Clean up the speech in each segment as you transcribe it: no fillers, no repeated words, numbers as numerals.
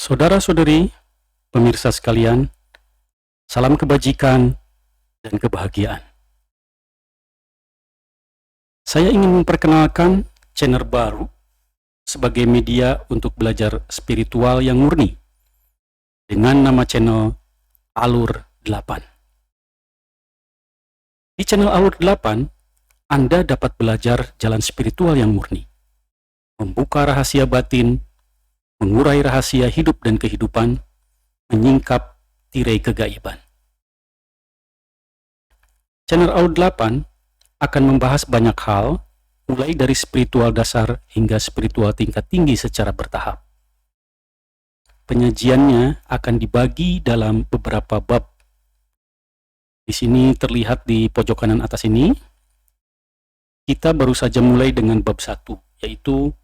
Saudara-saudari, pemirsa sekalian, salam kebajikan dan kebahagiaan. Saya ingin memperkenalkan channel baru sebagai media untuk belajar spiritual yang murni dengan nama channel Alur 8. Di channel Alur 8, Anda dapat belajar jalan spiritual yang murni, membuka rahasia batin, mengurai rahasia hidup dan kehidupan, menyingkap tirai kegaiban. Channel Alur 8 akan membahas banyak hal, mulai dari spiritual dasar hingga spiritual tingkat tinggi secara bertahap. Penyajiannya akan dibagi dalam beberapa bab. Di sini terlihat di pojok kanan atas ini, kita baru saja mulai dengan bab 1, yaitu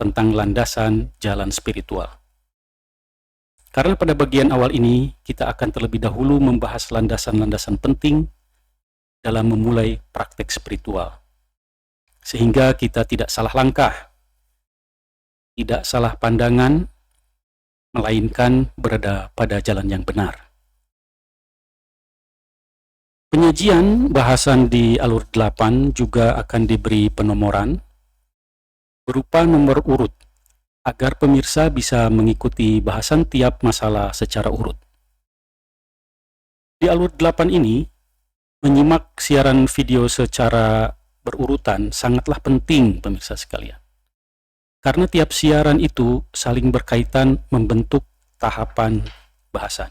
tentang landasan jalan spiritual. Karena pada bagian awal ini, kita akan terlebih dahulu membahas landasan-landasan penting dalam memulai praktek spiritual. Sehingga kita tidak salah langkah, tidak salah pandangan, melainkan berada pada jalan yang benar. Penyajian bahasan di Alur 8 juga akan diberi penomoran berupa nomor urut, agar pemirsa bisa mengikuti bahasan tiap masalah secara urut. Di Alur 8 ini, menyimak siaran video secara berurutan sangatlah penting, pemirsa sekalian. Karena tiap siaran itu saling berkaitan membentuk tahapan bahasan.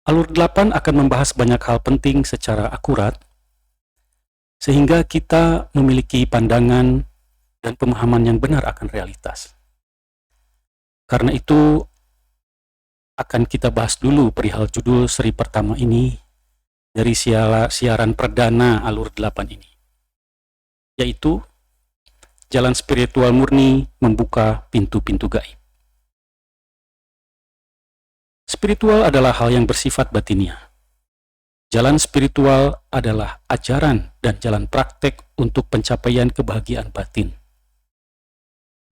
Alur 8 akan membahas banyak hal penting secara akurat, sehingga kita memiliki pandangan dan pemahaman yang benar akan realitas. Karena itu, akan kita bahas dulu perihal judul seri pertama ini dari siaran perdana Alur 8 ini, yaitu Jalan Spiritual Murni Membuka Pintu-Pintu Gaib. Spiritual adalah hal yang bersifat batiniah. Jalan spiritual adalah ajaran dan jalan praktek untuk pencapaian kebahagiaan batin.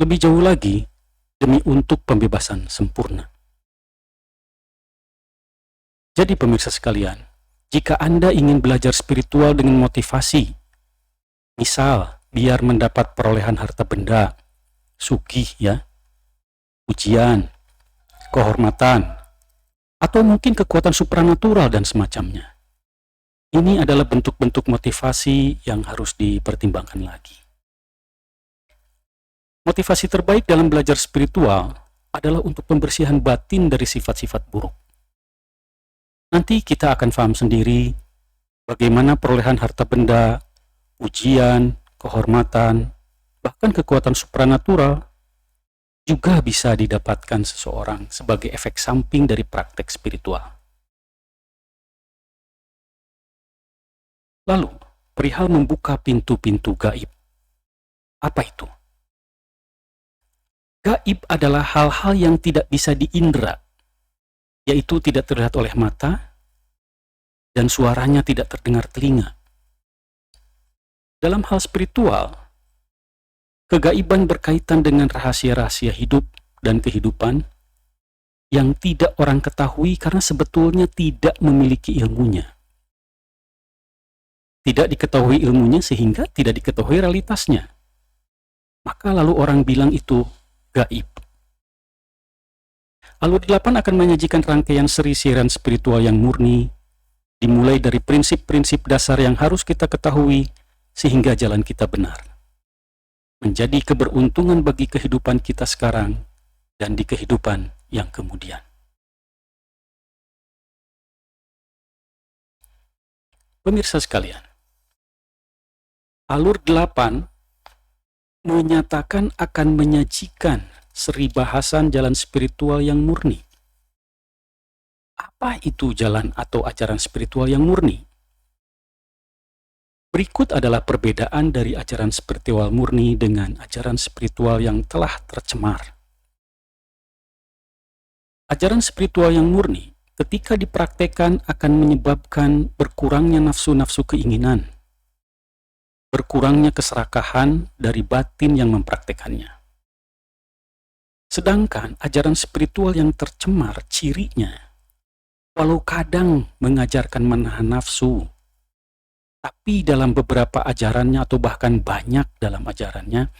Lebih jauh lagi, demi untuk pembebasan sempurna. Jadi pemirsa sekalian, jika Anda ingin belajar spiritual dengan motivasi, misal biar mendapat perolehan harta benda, sugih ya, pujian, kehormatan, atau mungkin kekuatan supranatural dan semacamnya. Ini adalah bentuk-bentuk motivasi yang harus dipertimbangkan lagi. Motivasi terbaik dalam belajar spiritual adalah untuk pembersihan batin dari sifat-sifat buruk. Nanti kita akan paham sendiri bagaimana perolehan harta benda, pujian, kehormatan, bahkan kekuatan supranatural juga bisa didapatkan seseorang sebagai efek samping dari praktek spiritual. Lalu, perihal membuka pintu-pintu gaib. Apa itu? Gaib adalah hal-hal yang tidak bisa diindra, yaitu tidak terlihat oleh mata, dan suaranya tidak terdengar telinga. Dalam hal spiritual, kegaiban berkaitan dengan rahasia-rahasia hidup dan kehidupan yang tidak orang ketahui karena sebetulnya tidak memiliki ilmunya. Tidak diketahui ilmunya sehingga tidak diketahui realitasnya. Maka lalu orang bilang itu gaib. Alur 8 akan menyajikan rangkaian seri siaran spiritual yang murni, dimulai dari prinsip-prinsip dasar yang harus kita ketahui sehingga jalan kita benar. Menjadi keberuntungan bagi kehidupan kita sekarang dan di kehidupan yang kemudian. Pemirsa sekalian, Alur 8 menyatakan akan menyajikan seri bahasan jalan spiritual yang murni. Apa itu jalan atau ajaran spiritual yang murni? Berikut adalah perbedaan dari ajaran spiritual murni dengan ajaran spiritual yang telah tercemar. Ajaran spiritual yang murni ketika dipraktekkan akan menyebabkan berkurangnya nafsu-nafsu keinginan, berkurangnya keserakahan dari batin yang mempraktekannya. Sedangkan ajaran spiritual yang tercemar cirinya, walau kadang mengajarkan menahan nafsu, tapi dalam beberapa ajarannya atau bahkan banyak dalam ajarannya,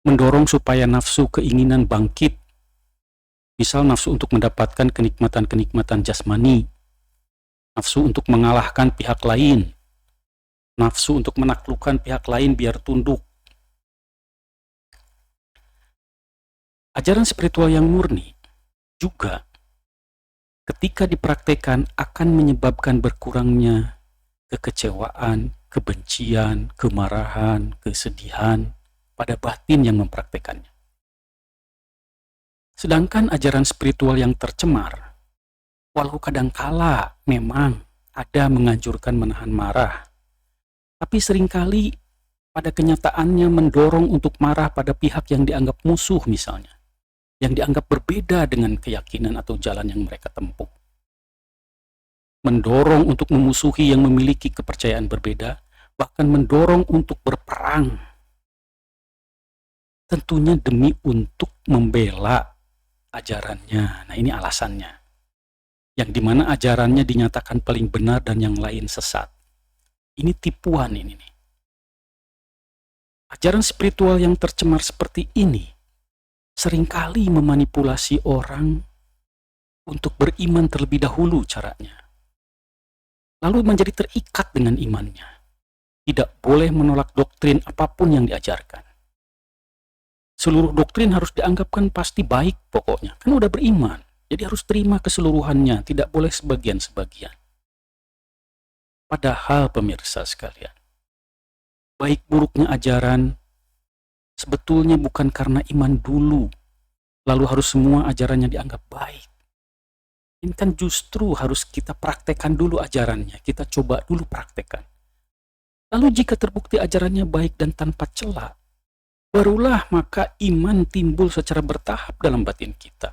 mendorong supaya nafsu keinginan bangkit. Misal nafsu untuk mendapatkan kenikmatan-kenikmatan jasmani, nafsu untuk mengalahkan pihak lain, nafsu untuk menaklukkan pihak lain biar tunduk. Ajaran spiritual yang murni juga ketika dipraktekkan akan menyebabkan berkurangnya kekecewaan, kebencian, kemarahan, kesedihan pada batin yang mempraktekannya. Sedangkan ajaran spiritual yang tercemar, walau kadangkala memang ada menganjurkan menahan marah, tapi seringkali pada kenyataannya mendorong untuk marah pada pihak yang dianggap musuh misalnya, yang dianggap berbeda dengan keyakinan atau jalan yang mereka tempuh. Mendorong untuk memusuhi yang memiliki kepercayaan berbeda, bahkan mendorong untuk berperang. Tentunya demi untuk membela ajarannya. Nah, ini alasannya. Yang dimana ajarannya dinyatakan paling benar dan yang lain sesat. Ini tipuan ini nih. Ajaran spiritual yang tercemar seperti ini seringkali memanipulasi orang untuk beriman terlebih dahulu caranya. Lalu menjadi terikat dengan imannya. Tidak boleh menolak doktrin apapun yang diajarkan. Seluruh doktrin harus dianggapkan pasti baik pokoknya. Kan udah beriman. Jadi harus terima keseluruhannya. Tidak boleh sebagian-sebagian. Padahal pemirsa sekalian, baik buruknya ajaran sebetulnya bukan karena iman dulu, lalu harus semua ajarannya dianggap baik. Ini kan justru harus kita praktekkan dulu ajarannya, kita coba dulu praktekkan. Lalu jika terbukti ajarannya baik dan tanpa celah, barulah maka iman timbul secara bertahap dalam batin kita.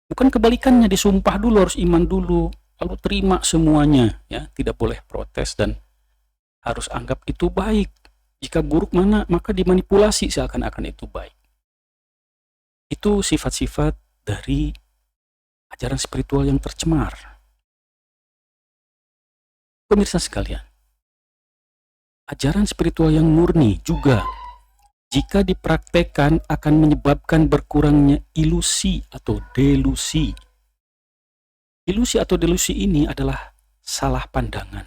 Bukan kebalikannya, disumpah dulu harus iman dulu, lalu terima semuanya, ya, tidak boleh protes dan harus anggap itu baik. Jika buruk maka dimanipulasi seakan-akan itu baik. Itu sifat-sifat dari ajaran spiritual yang tercemar. Pemirsa sekalian, ajaran spiritual yang murni juga jika dipraktekkan akan menyebabkan berkurangnya ilusi atau delusi. Ilusi atau delusi ini adalah salah pandangan,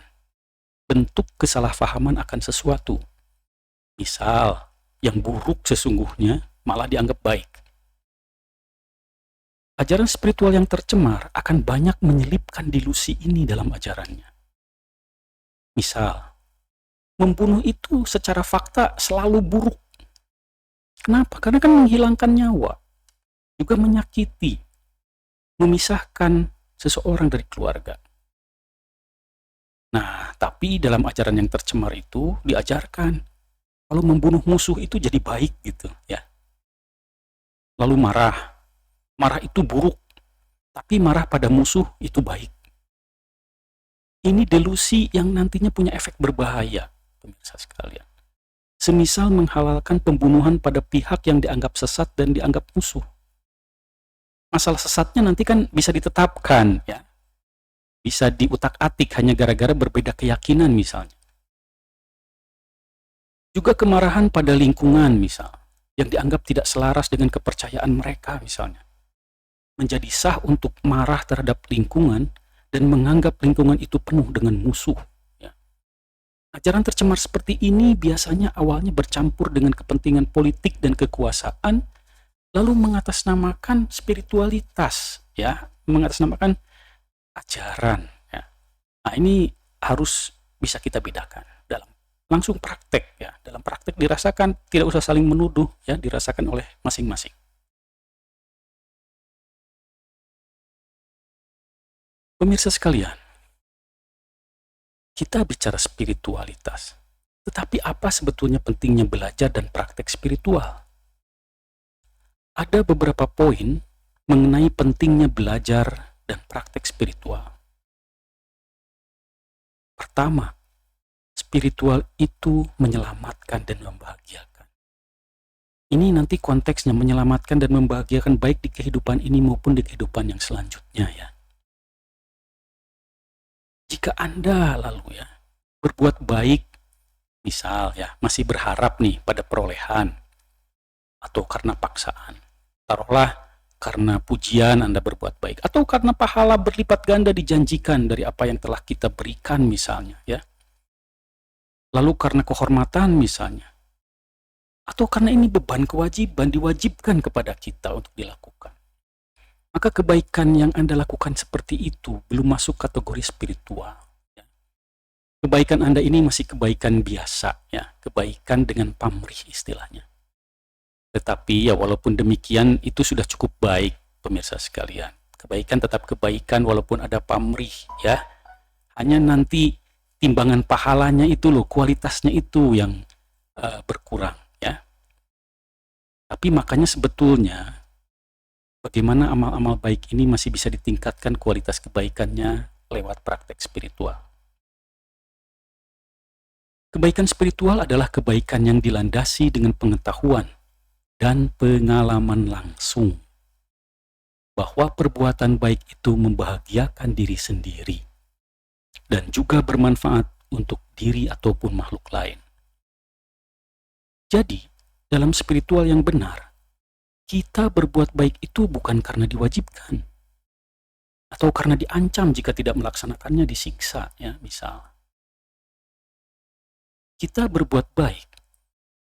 bentuk kesalahpahaman akan sesuatu. Misal, yang buruk sesungguhnya malah dianggap baik. Ajaran spiritual yang tercemar akan banyak menyelipkan delusi ini dalam ajarannya. Misal, membunuh itu secara fakta selalu buruk. Kenapa? Karena kan menghilangkan nyawa, juga menyakiti, memisahkan seseorang dari keluarga. Nah, tapi dalam ajaran yang tercemar itu diajarkan kalau membunuh musuh itu jadi baik gitu ya. Lalu marah itu buruk, tapi marah pada musuh itu baik. Ini delusi yang nantinya punya efek berbahaya, pemirsa sekalian. Semisal menghalalkan pembunuhan pada pihak yang dianggap sesat dan dianggap musuh. Masalah sesatnya nanti kan bisa ditetapkan ya. Bisa diutak-atik hanya gara-gara berbeda keyakinan misalnya. Juga kemarahan pada lingkungan misal, yang dianggap tidak selaras dengan kepercayaan mereka misalnya. Menjadi sah untuk marah terhadap lingkungan dan menganggap lingkungan itu penuh dengan musuh. Ya. Ajaran tercemar seperti ini biasanya awalnya bercampur dengan kepentingan politik dan kekuasaan, lalu mengatasnamakan spiritualitas, ya, mengatasnamakan ajaran. Ya. Nah, ini harus bisa kita bedakan dalam langsung praktek ya. Dalam praktek dirasakan, tidak usah saling menuduh ya, dirasakan oleh masing-masing. Pemirsa sekalian, kita bicara spiritualitas. Tetapi apa sebetulnya pentingnya belajar dan praktek spiritual? Ada beberapa poin mengenai pentingnya belajar dan praktek spiritual. Pertama, spiritual itu menyelamatkan dan membahagiakan. Ini nanti konteksnya menyelamatkan dan membahagiakan baik di kehidupan ini maupun di kehidupan yang selanjutnya ya. Jika Anda lalu ya berbuat baik, misal ya masih berharap nih pada perolehan atau karena paksaan, taruhlah karena pujian Anda berbuat baik atau karena pahala berlipat ganda dijanjikan dari apa yang telah kita berikan misalnya ya. Lalu karena kehormatan misalnya, atau karena ini beban kewajiban diwajibkan kepada kita untuk dilakukan. Maka kebaikan yang Anda lakukan seperti itu belum masuk kategori spiritual. Kebaikan Anda ini masih kebaikan biasa, ya, kebaikan dengan pamrih istilahnya. Tetapi ya walaupun demikian itu sudah cukup baik, pemirsa sekalian. Kebaikan tetap kebaikan walaupun ada pamrih, ya. Hanya nanti timbangan pahalanya itu loh, kualitasnya itu yang berkurang, ya. Tapi makanya sebetulnya bagaimana amal-amal baik ini masih bisa ditingkatkan kualitas kebaikannya lewat praktek spiritual. Kebaikan spiritual adalah kebaikan yang dilandasi dengan pengetahuan dan pengalaman langsung bahwa perbuatan baik itu membahagiakan diri sendiri dan juga bermanfaat untuk diri ataupun makhluk lain. Jadi, dalam spiritual yang benar, kita berbuat baik itu bukan karena diwajibkan atau karena diancam jika tidak melaksanakannya disiksa, ya, misal. Kita berbuat baik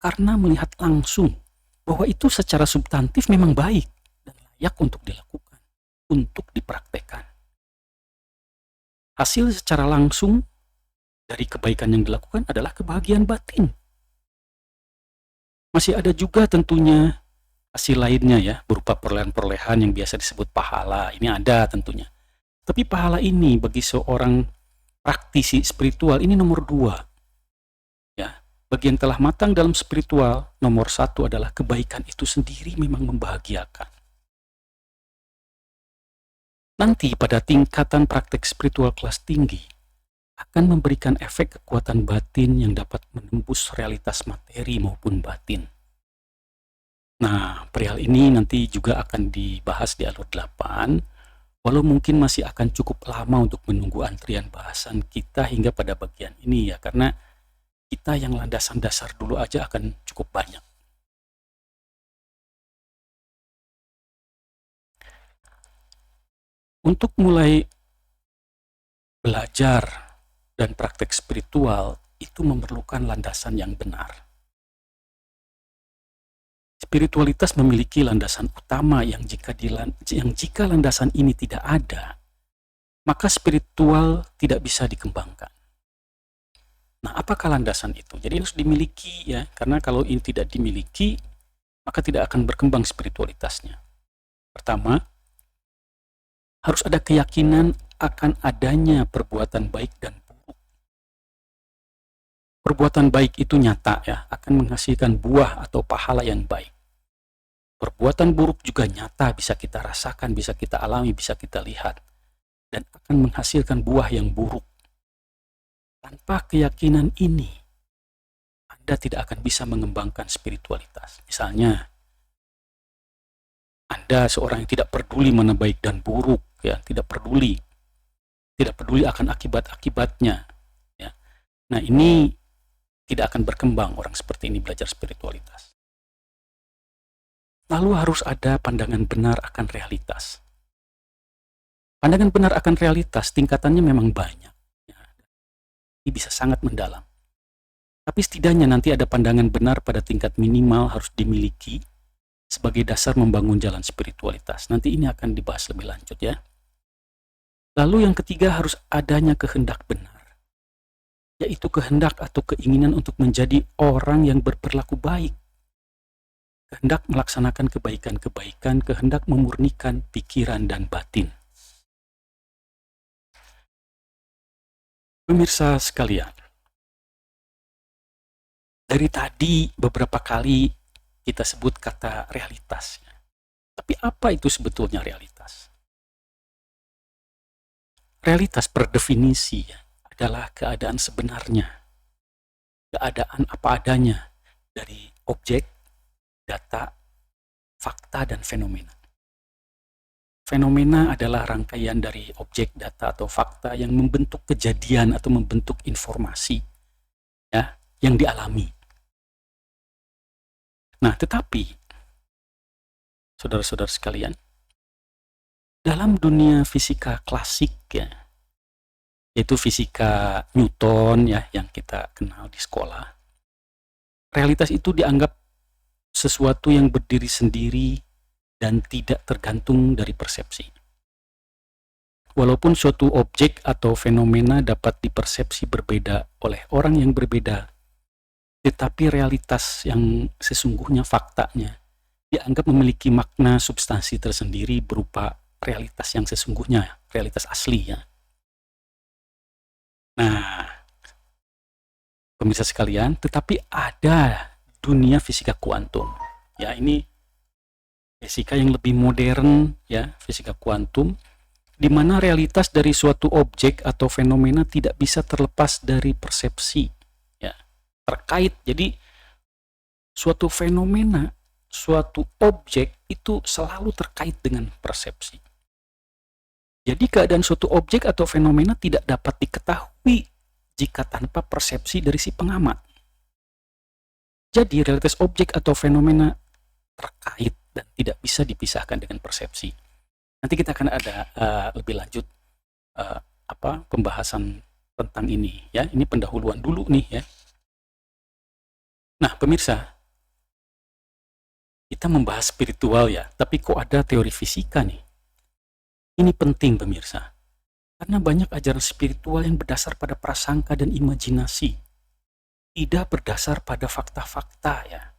karena melihat langsung bahwa itu secara substantif memang baik dan layak untuk dilakukan, untuk dipraktekkan. Hasil secara langsung dari kebaikan yang dilakukan adalah kebahagiaan batin. Masih ada juga tentunya hasil lainnya ya, berupa perolehan-perolehan yang biasa disebut pahala. Ini ada tentunya. Tapi pahala ini bagi seorang praktisi spiritual ini nomor 2. Ya, bagi yang telah matang dalam spiritual, nomor 1 adalah kebaikan itu sendiri memang membahagiakan. Nanti pada tingkatan praktek spiritual kelas tinggi akan memberikan efek kekuatan batin yang dapat menembus realitas materi maupun batin. Nah, perihal ini nanti juga akan dibahas di alur 8, walau mungkin masih akan cukup lama untuk menunggu antrian bahasan kita hingga pada bagian ini ya, karena kita yang landasan dasar dulu aja akan cukup banyak. Untuk mulai belajar dan praktek spiritual itu memerlukan landasan yang benar. Spiritualitas memiliki landasan utama yang jika landasan ini tidak ada, maka spiritual tidak bisa dikembangkan. Nah, apakah landasan itu? Jadi harus dimiliki ya, karena kalau ini tidak dimiliki, maka tidak akan berkembang spiritualitasnya. Pertama, harus ada keyakinan akan adanya perbuatan baik dan buruk. Perbuatan baik itu nyata ya, akan menghasilkan buah atau pahala yang baik. Perbuatan buruk juga nyata, bisa kita rasakan, bisa kita alami, bisa kita lihat, dan akan menghasilkan buah yang buruk. Tanpa keyakinan ini, Anda tidak akan bisa mengembangkan spiritualitas. Misalnya, Anda seorang yang tidak peduli mana baik dan buruk, ya, tidak peduli akan akibat-akibatnya. Ya. Nah, ini tidak akan berkembang orang seperti ini belajar spiritualitas. Lalu harus ada pandangan benar akan realitas. Pandangan benar akan realitas tingkatannya memang banyak. Ya. Ini bisa sangat mendalam. Tapi setidaknya nanti ada pandangan benar pada tingkat minimal harus dimiliki sebagai dasar membangun jalan spiritualitas. Nanti ini akan dibahas lebih lanjut ya. Lalu yang ketiga harus adanya kehendak benar, yaitu kehendak atau keinginan untuk menjadi orang yang berperilaku baik. Kehendak melaksanakan kebaikan-kebaikan, kehendak memurnikan pikiran dan batin. Pemirsa sekalian, dari tadi beberapa kali kita sebut kata realitas. Tapi apa itu sebetulnya realitas? Realitas per definisi adalah keadaan sebenarnya keadaan apa adanya dari objek, data, fakta, dan fenomena. Fenomena adalah rangkaian dari objek, data, atau fakta yang membentuk kejadian atau membentuk informasi ya, yang dialami. Nah, tetapi saudara-saudara sekalian, dalam dunia fisika klasik ya, yaitu fisika Newton ya yang kita kenal di sekolah, realitas itu dianggap sesuatu yang berdiri sendiri dan tidak tergantung dari persepsi. Walaupun suatu objek atau fenomena dapat dipersepsi berbeda oleh orang yang berbeda, tetapi realitas yang sesungguhnya, faktanya, dianggap memiliki makna substansi tersendiri berupa realitas yang sesungguhnya, realitas asli ya. Nah, pemirsa sekalian, tetapi ada dunia fisika kuantum. Ya, ini fisika yang lebih modern ya, fisika kuantum, di mana realitas dari suatu objek atau fenomena tidak bisa terlepas dari persepsi ya, terkait. Jadi suatu fenomena, suatu objek itu selalu terkait dengan persepsi. Jadi keadaan suatu objek atau fenomena tidak dapat diketahui jika tanpa persepsi dari si pengamat. Jadi realitas objek atau fenomena terkait dan tidak bisa dipisahkan dengan persepsi. Nanti kita akan ada lebih lanjut pembahasan tentang ini ya. Ini pendahuluan dulu nih ya. Nah, pemirsa, kita membahas spiritual ya, tapi kok ada teori fisika nih? Ini penting pemirsa, karena banyak ajaran spiritual yang berdasar pada prasangka dan imajinasi, tidak berdasar pada fakta-fakta ya.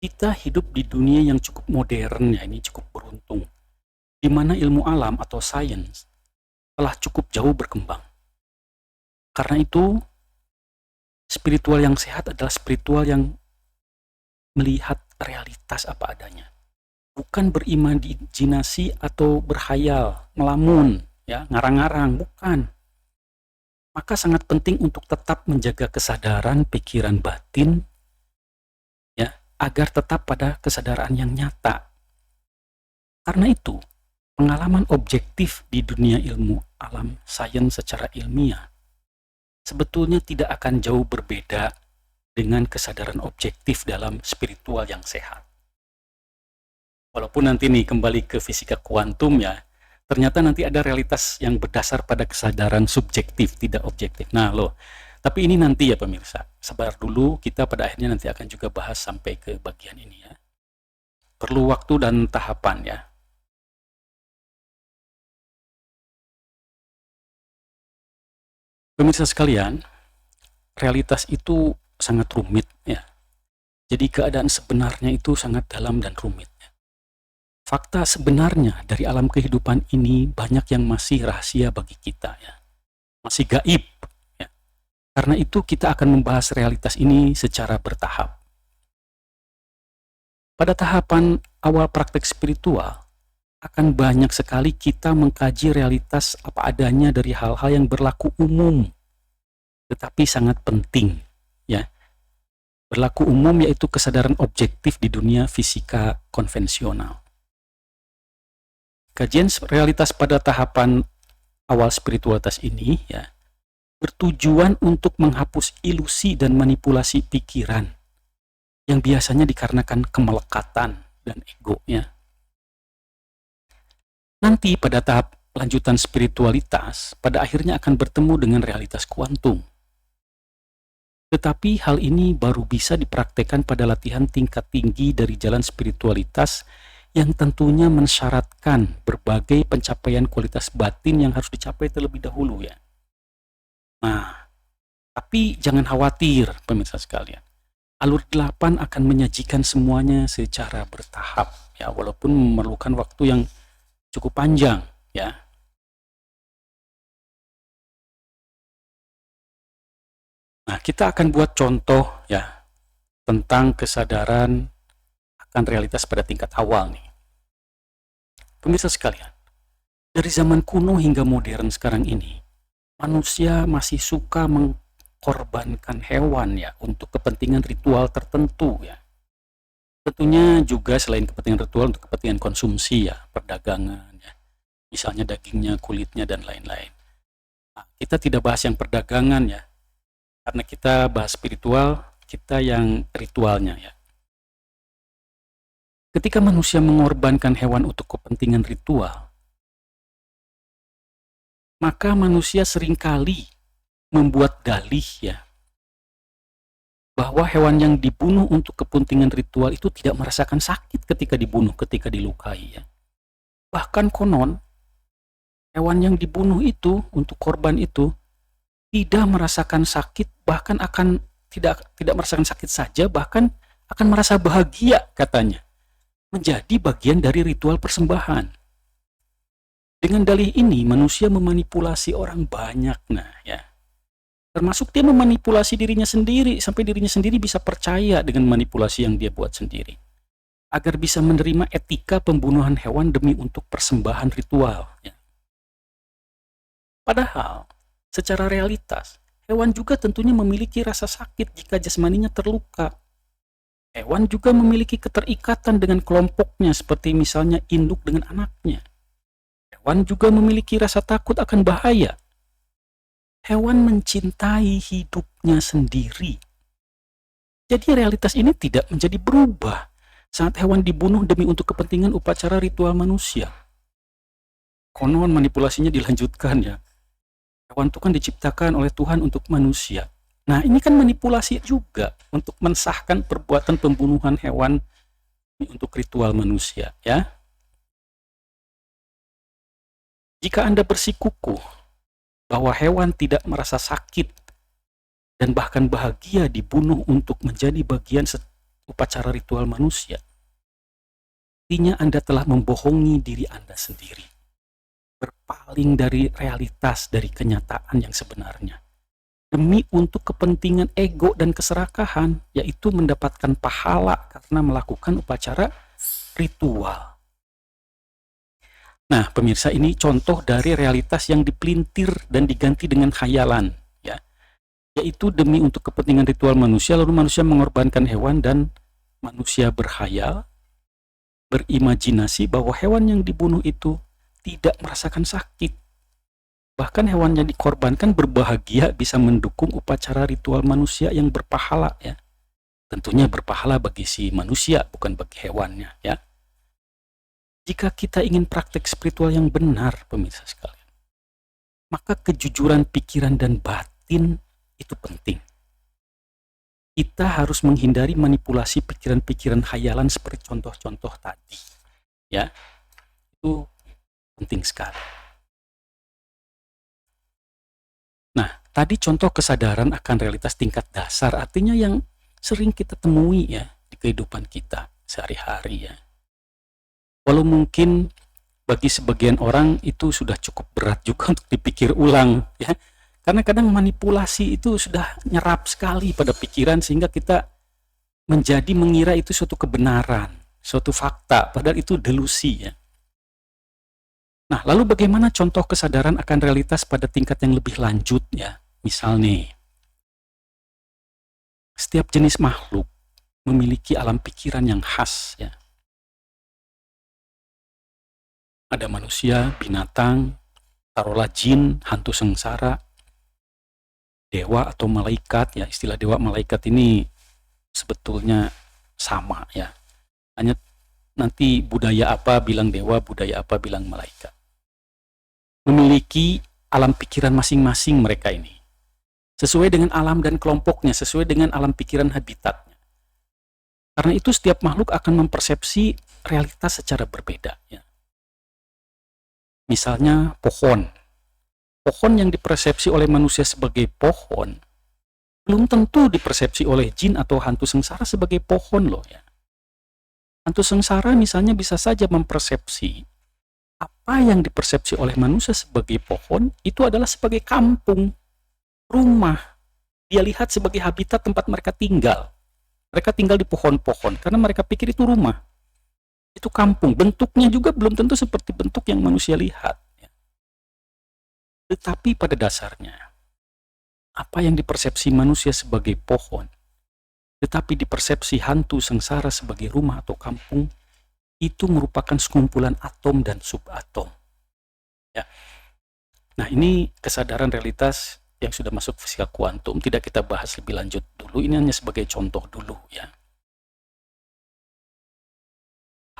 Kita hidup di dunia yang cukup modern ya, ini cukup beruntung, di mana ilmu alam atau sains telah cukup jauh berkembang. Karena itu, spiritual yang sehat adalah spiritual yang melihat realitas apa adanya. Bukan berimajinasi atau berhayal, melamun, ya, ngarang-ngarang, bukan. Maka sangat penting untuk tetap menjaga kesadaran pikiran batin, ya, agar tetap pada kesadaran yang nyata. Karena itu, pengalaman objektif di dunia ilmu alam sains secara ilmiah sebetulnya tidak akan jauh berbeda dengan kesadaran objektif dalam spiritual yang sehat. Walaupun nanti nih kembali ke fisika kuantum ya, ternyata nanti ada realitas yang berdasar pada kesadaran subjektif, tidak objektif. Nah loh, tapi ini nanti ya pemirsa, sabar dulu, kita pada akhirnya nanti akan juga bahas sampai ke bagian ini ya. Perlu waktu dan tahapan ya. Pemirsa sekalian, realitas itu sangat rumit ya. Jadi keadaan sebenarnya itu sangat dalam dan rumit. Fakta sebenarnya dari alam kehidupan ini banyak yang masih rahasia bagi kita ya. Masih gaib ya. Karena itu kita akan membahas realitas ini secara bertahap. Pada tahapan awal praktek spiritual, akan banyak sekali kita mengkaji realitas apa adanya dari hal-hal yang berlaku umum, tetapi sangat penting ya. Berlaku umum yaitu kesadaran objektif di dunia fisika konvensional. Kajian realitas pada tahapan awal spiritualitas ini ya bertujuan untuk menghapus ilusi dan manipulasi pikiran yang biasanya dikarenakan kemelekatan dan egonya. Nanti pada tahap lanjutan spiritualitas, pada akhirnya akan bertemu dengan realitas kuantum. Tetapi hal ini baru bisa dipraktekkan pada latihan tingkat tinggi dari jalan spiritualitas yang tentunya mensyaratkan berbagai pencapaian kualitas batin yang harus dicapai terlebih dahulu ya. Nah, tapi jangan khawatir pemirsa sekalian. Alur 8 akan menyajikan semuanya secara bertahap ya, walaupun memerlukan waktu yang cukup panjang ya. Nah, kita akan buat contoh ya tentang kesadaran akan realitas pada tingkat awal nih. Pemirsa sekalian, dari zaman kuno hingga modern sekarang ini, manusia masih suka korbankan hewan ya untuk kepentingan ritual tertentu ya. Tentunya juga selain kepentingan ritual untuk kepentingan konsumsi ya, perdagangan ya. Misalnya dagingnya, kulitnya dan lain-lain. Nah, kita tidak bahas yang perdagangan ya. Karena kita bahas spiritual, kita yang ritualnya ya. Ketika manusia mengorbankan hewan untuk kepentingan ritual, maka manusia seringkali membuat dalih ya, bahwa hewan yang dibunuh untuk kepentingan ritual itu tidak merasakan sakit ketika dibunuh, ketika dilukai ya. Bahkan konon, hewan yang dibunuh itu untuk korban itu tidak merasakan sakit, bahkan akan tidak merasakan sakit saja, bahkan akan merasa bahagia katanya, menjadi bagian dari ritual persembahan. Dengan dalih ini manusia memanipulasi orang banyak, nah ya. Termasuk dia memanipulasi dirinya sendiri sampai dirinya sendiri bisa percaya dengan manipulasi yang dia buat sendiri, agar bisa menerima etika pembunuhan hewan demi untuk persembahan ritual ya. Padahal secara realitas hewan juga tentunya memiliki rasa sakit jika jasmaninya terluka. Hewan juga memiliki keterikatan dengan kelompoknya, seperti misalnya induk dengan anaknya. Hewan juga memiliki rasa takut akan bahaya. Hewan mencintai hidupnya sendiri. Jadi realitas ini tidak menjadi berubah saat hewan dibunuh demi untuk kepentingan upacara ritual manusia. Konon manipulasinya dilanjutkan ya. Hewan itu kan diciptakan oleh Tuhan untuk manusia. Nah, ini kan manipulasi juga untuk mensahkan perbuatan pembunuhan hewan untuk ritual manusia ya. Jika Anda bersikukuh bahwa hewan tidak merasa sakit dan bahkan bahagia dibunuh untuk menjadi bagian upacara ritual manusia, artinya Anda telah membohongi diri Anda sendiri, berpaling dari realitas, dari kenyataan yang sebenarnya, demi untuk kepentingan ego dan keserakahan, yaitu mendapatkan pahala karena melakukan upacara ritual. Nah, pemirsa, ini contoh dari realitas yang dipelintir dan diganti dengan khayalan, ya, yaitu demi untuk kepentingan ritual manusia, lalu manusia mengorbankan hewan dan manusia berkhayal, berimajinasi bahwa hewan yang dibunuh itu tidak merasakan sakit. Bahkan hewan yang dikorbankan berbahagia bisa mendukung upacara ritual manusia yang berpahala ya. Tentunya berpahala bagi si manusia, bukan bagi hewannya ya. Jika kita ingin praktek spiritual yang benar, pemirsa sekalian, maka kejujuran pikiran dan batin itu penting. Kita harus menghindari manipulasi pikiran-pikiran khayalan seperti contoh-contoh tadi. Ya, itu penting sekali. Nah, tadi contoh kesadaran akan realitas tingkat dasar, artinya yang sering kita temui ya di kehidupan kita sehari-hari ya. Walau mungkin bagi sebagian orang itu sudah cukup berat juga untuk dipikir ulang ya. Karena kadang manipulasi itu sudah nyerap sekali pada pikiran sehingga kita menjadi mengira itu suatu kebenaran, suatu fakta, padahal itu delusi ya. Nah, lalu bagaimana contoh kesadaran akan realitas pada tingkat yang lebih lanjut ya? Misal nih, setiap jenis makhluk memiliki alam pikiran yang khas ya. Ada manusia, binatang, taruhlah jin, hantu sengsara, dewa atau malaikat ya. Istilah dewa malaikat ini sebetulnya sama ya. Hanya nanti budaya apa bilang dewa, budaya apa bilang malaikat. Memiliki alam pikiran masing-masing mereka ini. Sesuai dengan alam dan kelompoknya, sesuai dengan alam pikiran habitatnya. Karena itu setiap makhluk akan mempersepsi realitas secara berbeda ya. Misalnya pohon. Pohon yang dipersepsi oleh manusia sebagai pohon belum tentu dipersepsi oleh jin atau hantu sengsara sebagai pohon loh ya. Hantu sengsara misalnya bisa saja mempersepsi apa yang dipersepsi oleh manusia sebagai pohon itu adalah sebagai kampung, rumah. Dia lihat sebagai habitat tempat mereka tinggal. Mereka tinggal di pohon-pohon karena mereka pikir itu rumah. Itu kampung, bentuknya juga belum tentu seperti bentuk yang manusia lihat ya. Tetapi pada dasarnya Apa yang dipersepsi manusia sebagai pohon, tetapi dipersepsi hantu sengsara sebagai rumah atau kampung, itu merupakan sekumpulan atom dan subatom. Ya. Nah, ini kesadaran realitas yang sudah masuk fisika kuantum, tidak kita bahas lebih lanjut dulu, ini hanya sebagai contoh dulu ya.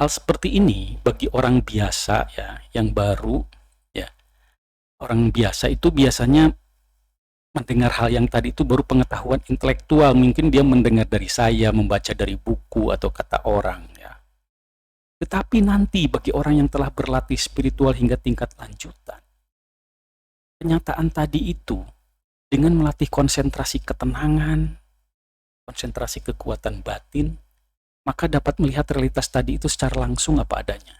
Hal seperti ini bagi orang biasa ya, yang baru ya. Orang biasa itu biasanya mendengar hal yang tadi itu baru pengetahuan intelektual, mungkin dia mendengar dari saya, membaca dari buku atau kata orang ya. Tetapi nanti bagi orang yang telah berlatih spiritual hingga tingkat lanjutan, kenyataan tadi itu dengan melatih konsentrasi ketenangan, konsentrasi kekuatan batin, maka dapat melihat realitas tadi itu secara langsung apa adanya.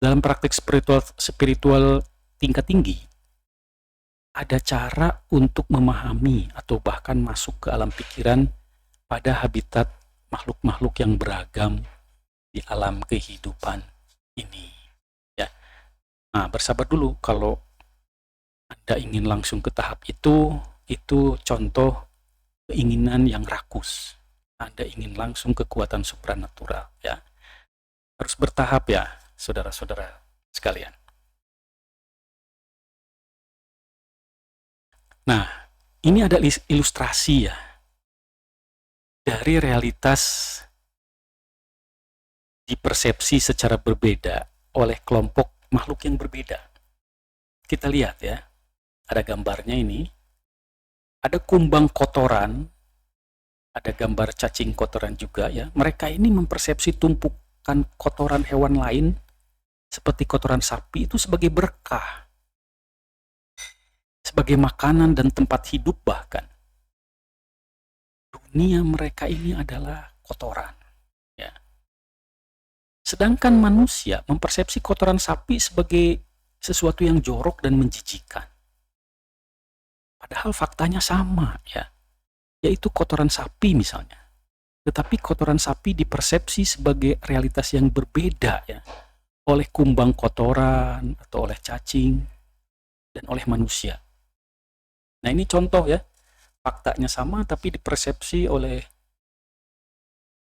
Dalam praktik spiritual tingkat tinggi, ada cara untuk memahami atau bahkan masuk ke alam pikiran pada habitat makhluk-makhluk yang beragam di alam kehidupan ini. Ya. Nah, bersabar dulu kalau Anda ingin langsung ke tahap itu contoh keinginan yang rakus. Anda ingin langsung kekuatan supranatural, ya. Harus bertahap ya, saudara-saudara sekalian. Nah, ini ada ilustrasi ya dari realitas dipersepsi secara berbeda oleh kelompok makhluk yang berbeda. Kita lihat ya, ada gambarnya ini. Ada kumbang kotoran, ada gambar cacing kotoran juga ya. Mereka ini mempersepsi tumpukan kotoran hewan lain seperti kotoran sapi itu sebagai berkah, sebagai makanan dan tempat hidup bahkan. Dunia mereka ini adalah kotoran. Ya. Sedangkan manusia mempersepsi kotoran sapi sebagai sesuatu yang jorok dan menjijikan. Padahal faktanya sama ya, yaitu kotoran sapi misalnya. Tetapi kotoran sapi dipersepsi sebagai realitas yang berbeda ya, oleh kumbang kotoran atau oleh cacing dan oleh manusia. Nah, ini contoh ya, faktanya sama tapi dipersepsi oleh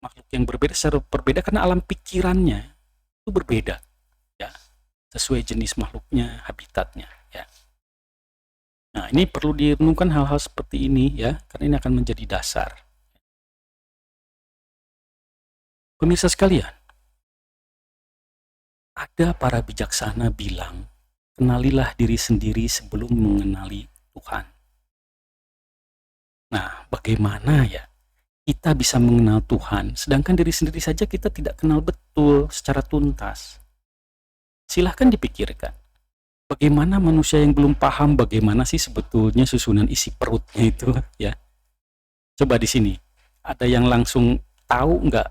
makhluk yang berbeda secara berbeda karena alam pikirannya itu berbeda ya, sesuai jenis makhluknya, habitatnya ya. Nah, ini perlu direnungkan hal-hal seperti ini ya, karena ini akan menjadi dasar. Pemirsa sekalian, ada para bijaksana bilang, kenalilah diri sendiri sebelum mengenali Tuhan. Nah, bagaimana ya kita bisa mengenal Tuhan, sedangkan diri sendiri saja kita tidak kenal betul secara tuntas? Silahkan dipikirkan. Bagaimana manusia yang belum paham bagaimana sih sebetulnya susunan isi perutnya itu ya? Coba di sini, ada yang langsung tahu nggak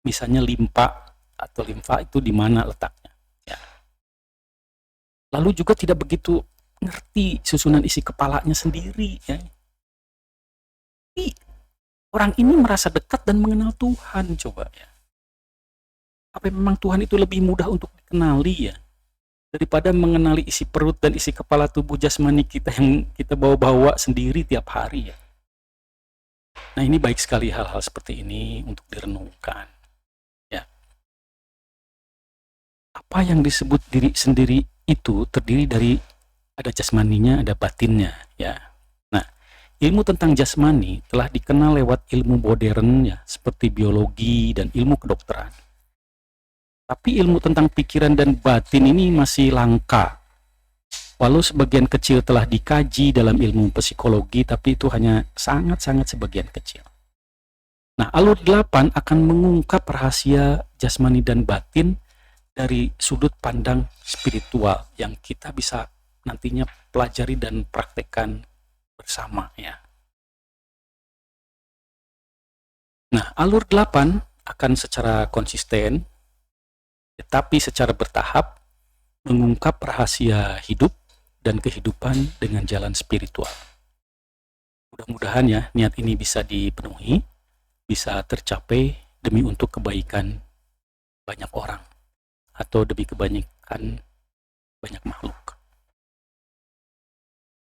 misalnya limpa atau limfa itu di mana letaknya? Ya. Lalu juga tidak begitu ngerti susunan isi kepalanya sendiri ya. Tapi orang ini merasa dekat dan mengenal Tuhan, coba ya. Apa memang Tuhan itu lebih mudah untuk dikenali ya? Daripada mengenali isi perut dan isi kepala tubuh jasmani kita yang kita bawa-bawa sendiri tiap hari ya. Nah, ini baik sekali hal-hal seperti ini untuk direnungkan ya. Apa yang disebut diri sendiri itu terdiri dari ada jasmaninya, ada batinnya ya. Nah, ilmu tentang jasmani telah dikenal lewat ilmu modern ya, seperti biologi dan ilmu kedokteran. Tapi ilmu tentang pikiran dan batin ini masih langka. Walau sebagian kecil telah dikaji dalam ilmu psikologi, tapi itu hanya sangat-sangat sebagian kecil. Nah, alur 8 akan mengungkap rahasia jasmani dan batin dari sudut pandang spiritual yang kita bisa nantinya pelajari dan praktekkan bersama ya. Nah, alur 8 akan secara konsisten tetapi secara bertahap mengungkap rahasia hidup dan kehidupan dengan jalan spiritual. Mudah-mudahan ya niat ini bisa dipenuhi, bisa tercapai demi untuk kebaikan banyak orang atau demi kebaikan banyak makhluk.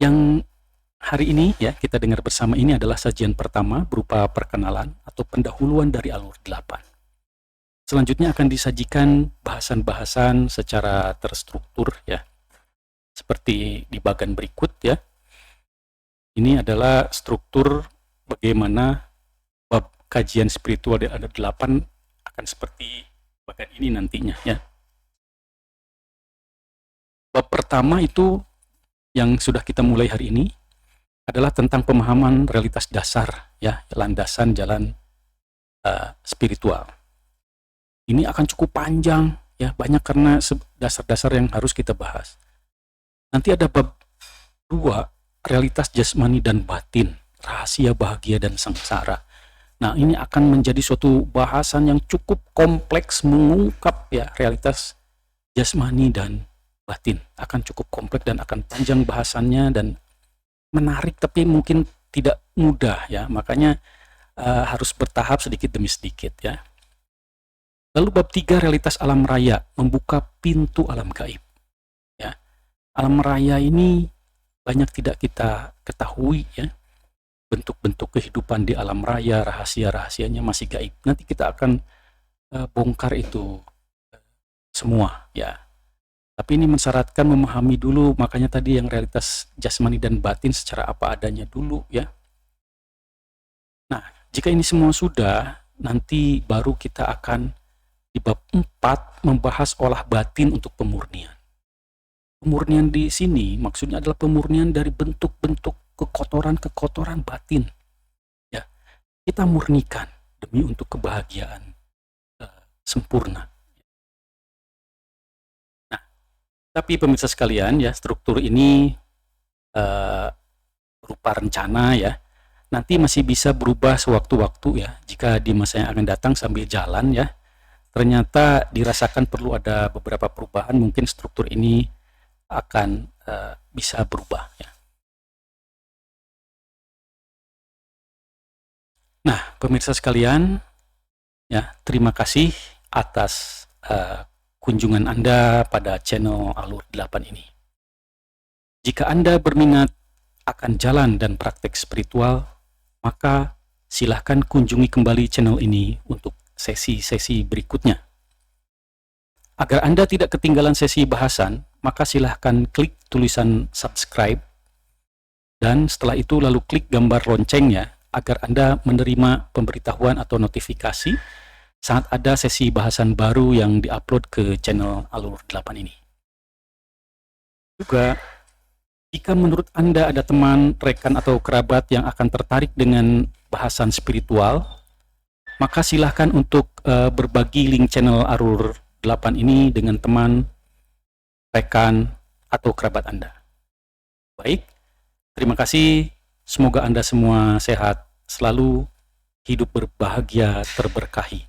Yang hari ini ya kita dengar bersama ini adalah sajian pertama berupa perkenalan atau pendahuluan dari alur 8. Selanjutnya akan disajikan bahasan-bahasan secara terstruktur ya. Seperti di bagian berikut ya. Ini adalah struktur bagaimana bab kajian spiritual di alur 8 akan seperti bagian ini nantinya ya. Bab pertama itu yang sudah kita mulai hari ini adalah tentang pemahaman realitas dasar ya, landasan jalan spiritual. Ini akan cukup panjang ya, banyak karena dasar-dasar yang harus kita bahas. Nanti ada bab 2, realitas jasmani dan batin, rahasia bahagia dan sengsara. Nah, ini akan menjadi suatu bahasan yang cukup kompleks mengungkap ya realitas jasmani dan batin. Akan cukup kompleks dan akan panjang bahasannya dan menarik, tapi mungkin tidak mudah ya. Makanya harus bertahap sedikit demi sedikit ya. Lalu bab 3, realitas alam raya, membuka pintu alam gaib. Ya. Alam raya ini banyak tidak kita ketahui ya. Bentuk-bentuk kehidupan di alam raya, rahasia-rahasianya masih gaib. Nanti kita akan bongkar itu semua ya. Tapi ini mensyaratkan memahami dulu, makanya tadi yang realitas jasmani dan batin secara apa adanya dulu ya. Nah, jika ini semua sudah, nanti baru kita akan di bab 4 membahas olah batin untuk pemurnian. Pemurnian di sini maksudnya adalah pemurnian dari bentuk-bentuk kekotoran-kekotoran batin. Ya, kita murnikan demi untuk kebahagiaan sempurna. Tapi pemirsa sekalian ya, struktur ini berupa rencana ya. Nanti masih bisa berubah sewaktu-waktu ya. Jika di masa yang akan datang sambil jalan ya, ternyata dirasakan perlu ada beberapa perubahan, mungkin struktur ini akan bisa berubah ya. Nah, pemirsa sekalian ya, terima kasih atas kunjungan Anda pada channel Alur 8 ini. Jika Anda berminat akan jalan dan praktek spiritual, maka silahkan kunjungi kembali channel ini untuk sesi-sesi berikutnya. Agar Anda tidak ketinggalan sesi bahasan, maka silahkan klik tulisan subscribe, dan setelah itu lalu klik gambar loncengnya agar Anda menerima pemberitahuan atau notifikasi saat ada sesi bahasan baru yang diupload ke channel Alur 8 ini. Juga, jika menurut Anda ada teman, rekan, atau kerabat yang akan tertarik dengan bahasan spiritual, maka silahkan untuk berbagi link channel Alur 8 ini dengan teman, rekan, atau kerabat Anda. Baik, terima kasih. Semoga Anda semua sehat selalu, hidup berbahagia, terberkahi.